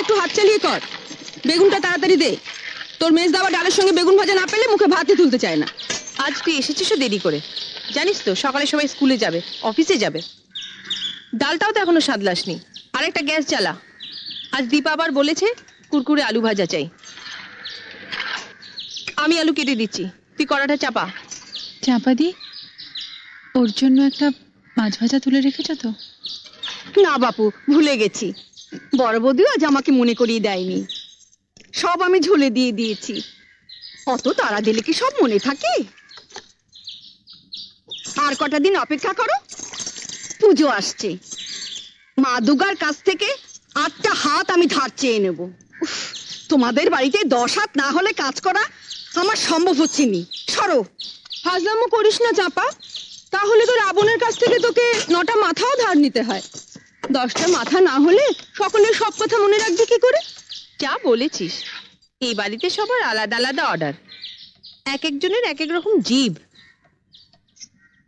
একটু হাত চালিয়ে কর, বেগুনটা তাড়াতাড়ি দে। তোর মেজ দাবা ডালের সঙ্গে বেগুন ভাজা না পেলে মুখে ভাতই তুলতে চায় না। আজ তুই এসেছিস দেরি করে, জানিস তো সকালে সবাই স্কুলে যাবে, অফিসে যাবে। ডালটাও তো এখনো সাদলাসনি। আর একটা গ্যাস জ্বালা। আজ দীপা আবার বলেছে কুরকুরে আলু ভাজা চাই। আমি আলু কেটে দিচ্ছি, তুই কড়াটা চাপা। চাপা দি, ওর জন্য একটা মাছ ভাজা তুলে রেখেছো তো? না বাপু, ভুলে গেছি। বড় বৌদিও আজ আমাকে মনে করিয়ে দেয়নি। সব আমি ঝুলে দিয়ে দিয়েছি। অত তাড়া দিলে কি সব মনে থাকে? আর কটা দিন অপেক্ষা করো, পুজো আসছে। মা দুর্গার কাছ থেকে 8টা হাত আমি ধার চেয়ে নেব। উফ, তোমাদের বাড়িতে 10 হাত না হলে কাজ করা আমার সম্ভব হচ্ছে নি। সরো। হাজলামো করিস না চাপা, তাহলে তো রাবণের কাছ থেকে তোকে 9টা মাথাও ধার নিতে হয়। 10টা মাথা না হলে সকলের সব কথা মনে রাখবি কি করে? যা বলেছিস, এই বাড়িতে সবার আলাদা আলাদা অর্ডার, এক একজনের এক এক রকম জিভ।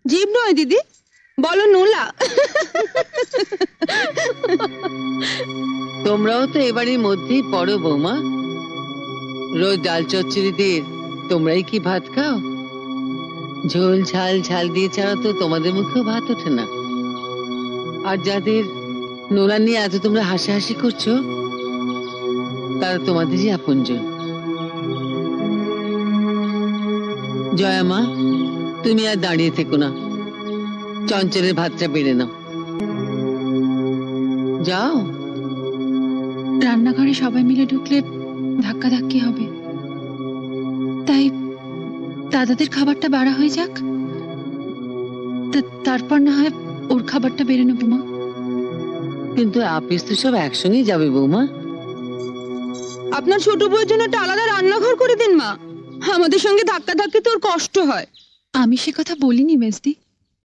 জীব নয় দিদি, বলো নোলা। তোমরাও তো এবারের মধ্যেই পড়ো বৌমা। রোজ ডাল চচ্চড়ি দিয়ে তোমরাই কি ভাত খাও? ঝোল ঝাল ঝাল দিয়ে ছাড়া তো তোমাদের মুখেও ভাত ওঠে না। আর যাদের নোলা নিয়ে এত তোমরা হাসাহাসি করছো, তারা তোমাদেরই আপনজন। জয়া মা, তুমি আর দাঁড়িয়ে থেকো না, চঞ্চলের ভাতটা বেড়ে নাও। যাও। রান্নাঘরে সবাই মিলে ঢুকলে ধাক্কাধাক্কি হবে, তাই দাদাদের খাবারটা বাড়া হয়ে যাক, তারপর না হয় ওর খাবারটা বেড়ে নেবো মা। কিন্তু আপিস তো সব একসঙ্গেই যাবে বৌমা। আপনার ছোট বউয়ের জন্য একটা আলাদা রান্নাঘর করে দিন মা, আমাদের সঙ্গে ধাক্কা ধাক্কি তোর কষ্ট হয়। আমি সে কথা বলিনি মেজদি।